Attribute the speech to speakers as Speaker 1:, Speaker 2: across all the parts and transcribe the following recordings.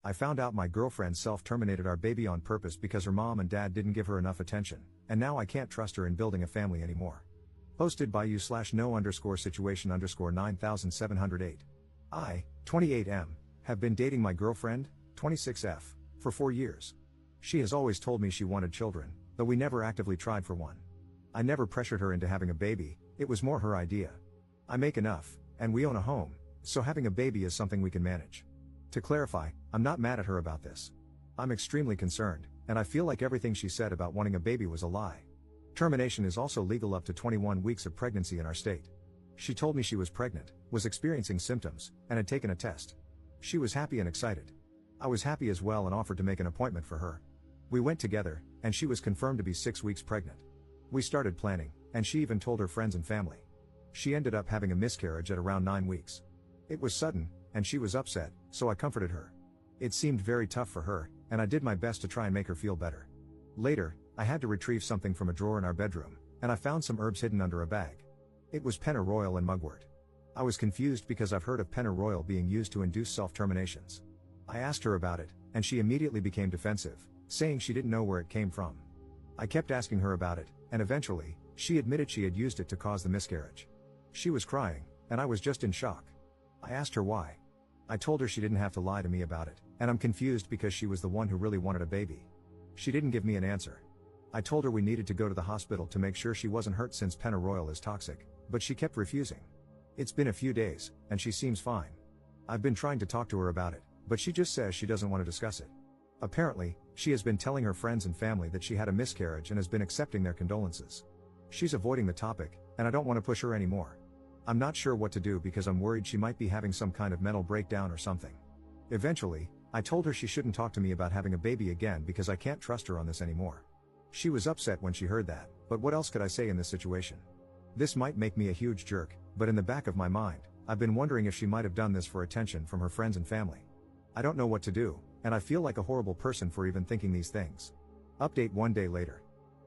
Speaker 1: I found out my girlfriend self-terminated our baby on purpose because her mom and dad didn't give her enough attention, and now I can't trust her in building a family anymore. Posted by you/no_situation_9708. I, 28M, have been dating my girlfriend, 26F, for 4 years. She has always told me she wanted children, though we never actively tried for one. I never pressured her into having a baby, it was more her idea. I make enough, and we own a home, so having a baby is something we can manage. To clarify, I'm not mad at her about this. I'm extremely concerned, and I feel like everything she said about wanting a baby was a lie. Termination is also legal up to 21 weeks of pregnancy in our state. She told me she was pregnant, was experiencing symptoms, and had taken a test. She was happy and excited. I was happy as well and offered to make an appointment for her. We went together, and she was confirmed to be 6 weeks pregnant. We started planning, and she even told her friends and family. She ended up having a miscarriage at around 9 weeks. It was sudden, and she was upset, so I comforted her. It seemed very tough for her, and I did my best to try and make her feel better. Later, I had to retrieve something from a drawer in our bedroom, and I found some herbs hidden under a bag. It was pennyroyal and mugwort. I was confused because I've heard of pennyroyal being used to induce self-terminations. I asked her about it, and she immediately became defensive, saying she didn't know where it came from. I kept asking her about it, and eventually, she admitted she had used it to cause the miscarriage. She was crying, and I was just in shock. I asked her why. I told her she didn't have to lie to me about it, and I'm confused because she was the one who really wanted a baby. She didn't give me an answer. I told her we needed to go to the hospital to make sure she wasn't hurt since pennyroyal is toxic, but she kept refusing. It's been a few days, and she seems fine. I've been trying to talk to her about it, but she just says she doesn't want to discuss it. Apparently, she has been telling her friends and family that she had a miscarriage and has been accepting their condolences. She's avoiding the topic, and I don't want to push her anymore. I'm not sure what to do because I'm worried she might be having some kind of mental breakdown or something. Eventually, I told her she shouldn't talk to me about having a baby again because I can't trust her on this anymore. She was upset when she heard that, but what else could I say in this situation? This might make me a huge jerk, but in the back of my mind, I've been wondering if she might have done this for attention from her friends and family. I don't know what to do, and I feel like a horrible person for even thinking these things. Update 1 day later.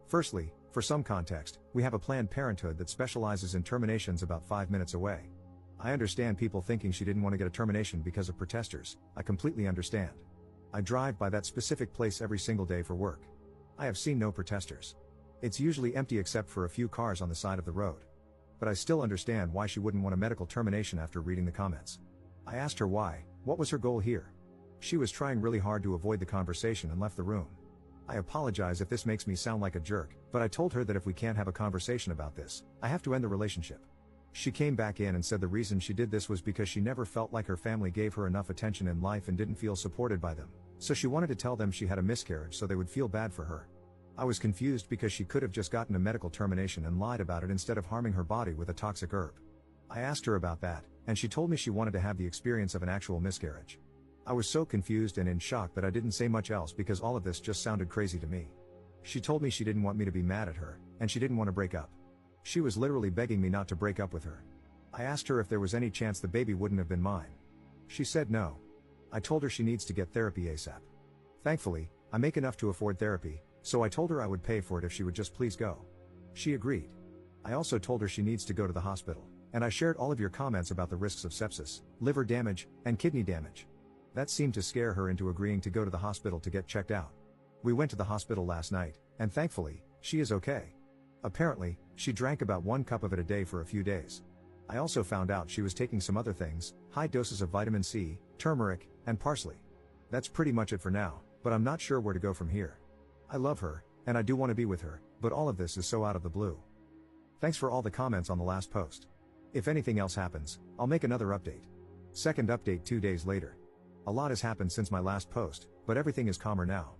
Speaker 1: Firstly, for some context, we have a Planned Parenthood that specializes in terminations about 5 minutes away. I understand people thinking she didn't want to get a termination because of protesters. I completely understand. I drive by that specific place every single day for work. I have seen no protesters. It's usually empty except for a few cars on the side of the road. But I still understand why she wouldn't want a medical termination after reading the comments. I asked her why, what was her goal here? She was trying really hard to avoid the conversation and left the room. I apologize if this makes me sound like a jerk, but I told her that if we can't have a conversation about this, I have to end the relationship. She came back in and said the reason she did this was because she never felt like her family gave her enough attention in life and didn't feel supported by them, so she wanted to tell them she had a miscarriage so they would feel bad for her. I was confused because she could have just gotten a medical termination and lied about it instead of harming her body with a toxic herb. I asked her about that, and she told me she wanted to have the experience of an actual miscarriage. I was so confused and in shock that I didn't say much else because all of this just sounded crazy to me. She told me she didn't want me to be mad at her, and she didn't want to break up. She was literally begging me not to break up with her. I asked her if there was any chance the baby wouldn't have been mine. She said no. I told her she needs to get therapy ASAP. Thankfully, I make enough to afford therapy, so I told her I would pay for it if she would just please go. She agreed. I also told her she needs to go to the hospital, and I shared all of your comments about the risks of sepsis, liver damage, and kidney damage. That seemed to scare her into agreeing to go to the hospital to get checked out. We went to the hospital last night, and thankfully, she is okay. Apparently, she drank about 1 cup of it a day for a few days. I also found out she was taking some other things, high doses of vitamin C, turmeric, and parsley. That's pretty much it for now, but I'm not sure where to go from here. I love her, and I do want to be with her, but all of this is so out of the blue. Thanks for all the comments on the last post. If anything else happens, I'll make another update. Second update 2 days later. A lot has happened since my last post, but everything is calmer now.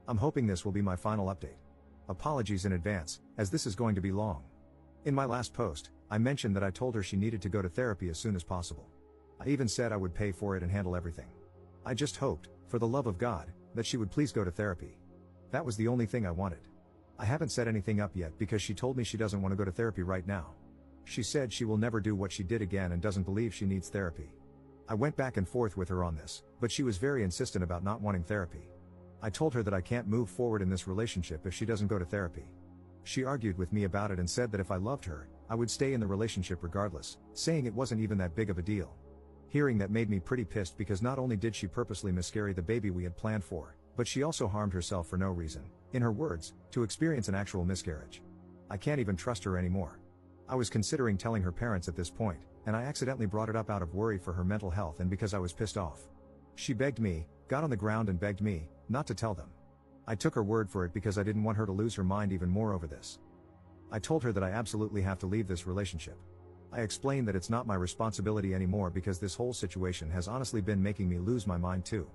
Speaker 1: I'm hoping this will be my final update. Apologies in advance, as this is going to be long. In my last post, I mentioned that I told her she needed to go to therapy as soon as possible. I even said I would pay for it and handle everything. I just hoped, for the love of God, that she would please go to therapy. That was the only thing I wanted. I haven't set anything up yet because she told me she doesn't want to go to therapy right now. She said she will never do what she did again and doesn't believe she needs therapy. I went back and forth with her on this, but she was very insistent about not wanting therapy. I told her that I can't move forward in this relationship if she doesn't go to therapy. She argued with me about it and said that if I loved her, I would stay in the relationship regardless, saying it wasn't even that big of a deal. Hearing that made me pretty pissed because not only did she purposely miscarry the baby we had planned for, but she also harmed herself for no reason, in her words, to experience an actual miscarriage. I can't even trust her anymore. I was considering telling her parents at this point, and I accidentally brought it up out of worry for her mental health and because I was pissed off. She begged me, got on the ground and begged me, not to tell them. I took her word for it because I didn't want her to lose her mind even more over this. I told her that I absolutely have to leave this relationship. I explained that it's not my responsibility anymore because this whole situation has honestly been making me lose my mind too.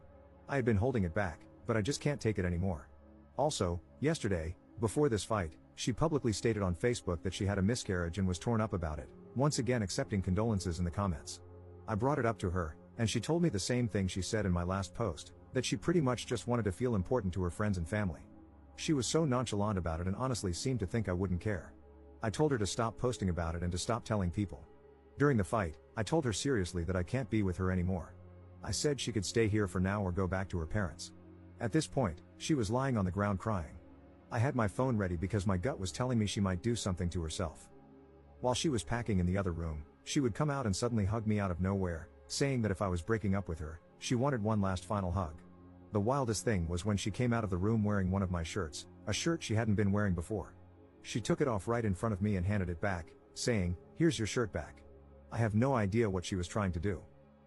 Speaker 1: I had been holding it back, but I just can't take it anymore. Also, yesterday, before this fight, she publicly stated on Facebook that she had a miscarriage and was torn up about it, once again accepting condolences in the comments. I brought it up to her, and she told me the same thing she said in my last post, that she pretty much just wanted to feel important to her friends and family. She was so nonchalant about it and honestly seemed to think I wouldn't care. I told her to stop posting about it and to stop telling people. During the fight, I told her seriously that I can't be with her anymore. I said she could stay here for now or go back to her parents. At this point, she was lying on the ground crying. I had my phone ready because my gut was telling me she might do something to herself. While she was packing in the other room, she would come out and suddenly hug me out of nowhere, saying that if I was breaking up with her, she wanted one last final hug. The wildest thing was when she came out of the room wearing one of my shirts, a shirt she hadn't been wearing before. She took it off right in front of me and handed it back, saying, "Here's your shirt back." I have no idea what she was trying to do.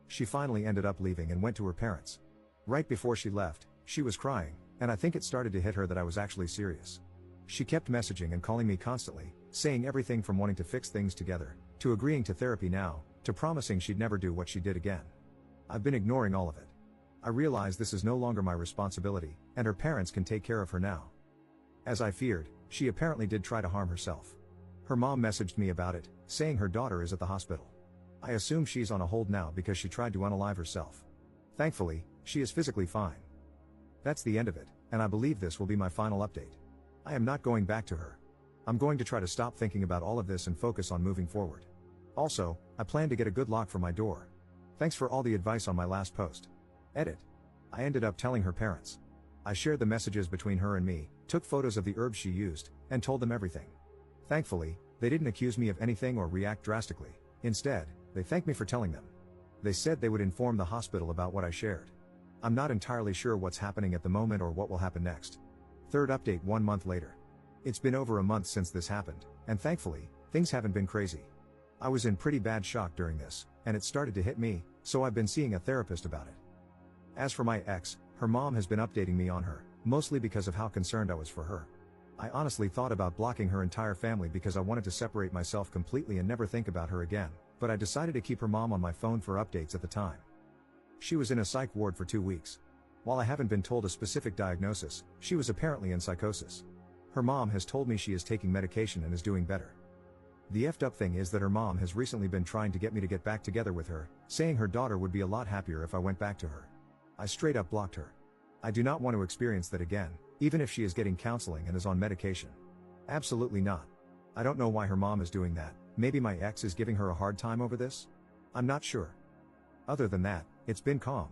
Speaker 1: She finally ended up leaving and went to her parents. Right before she left, she was crying, and I think it started to hit her that I was actually serious. She kept messaging and calling me constantly, saying everything from wanting to fix things together, to agreeing to therapy now, to promising she'd never do what she did again. I've been ignoring all of it. I realize this is no longer my responsibility, and her parents can take care of her now. As I feared, she apparently did try to harm herself. Her mom messaged me about it, saying her daughter is at the hospital. I assume she's on a hold now because she tried to unalive herself. Thankfully, she is physically fine. That's the end of it, and I believe this will be my final update. I am not going back to her. I'm going to try to stop thinking about all of this and focus on moving forward. Also, I plan to get a good lock for my door. Thanks for all the advice on my last post. Edit. I ended up telling her parents. I shared the messages between her and me, took photos of the herbs she used, and told them everything. Thankfully, they didn't accuse me of anything or react drastically. Instead, they thanked me for telling them. They said they would inform the hospital about what I shared. I'm not entirely sure what's happening at the moment or what will happen next. Third update 1 month later. It's been over a month since this happened, and thankfully, things haven't been crazy. I was in pretty bad shock during this, and it started to hit me, so I've been seeing a therapist about it. As for my ex, her mom has been updating me on her, mostly because of how concerned I was for her. I honestly thought about blocking her entire family because I wanted to separate myself completely and never think about her again, but I decided to keep her mom on my phone for updates at the time. She was in a psych ward for 2 weeks. While I haven't been told a specific diagnosis, she was apparently in psychosis. Her mom has told me she is taking medication and is doing better. The effed up thing is that her mom has recently been trying to get me to get back together with her, saying her daughter would be a lot happier if I went back to her. I straight up blocked her. I do not want to experience that again, even if she is getting counseling and is on medication. Absolutely not. I don't know why her mom is doing that. Maybe my ex is giving her a hard time over this? I'm not sure. Other than that, it's been calm.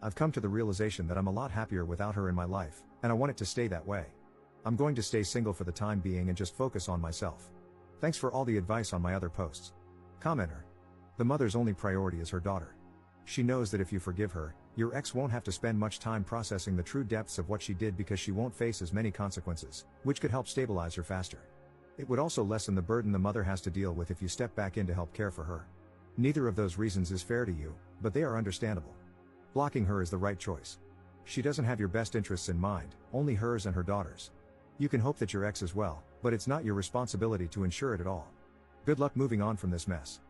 Speaker 1: I've come to the realization that I'm a lot happier without her in my life, and I want it to stay that way. I'm going to stay single for the time being and just focus on myself. Thanks for all the advice on my other posts. Commenter. The mother's only priority is her daughter. She knows that if you forgive her, your ex won't have to spend much time processing the true depths of what she did because she won't face as many consequences, which could help stabilize her faster. It would also lessen the burden the mother has to deal with if you step back in to help care for her. Neither of those reasons is fair to you, but they are understandable. Blocking her is the right choice. She doesn't have your best interests in mind, only hers and her daughter's. You can hope that your ex is well, but it's not your responsibility to ensure it at all. Good luck moving on from this mess.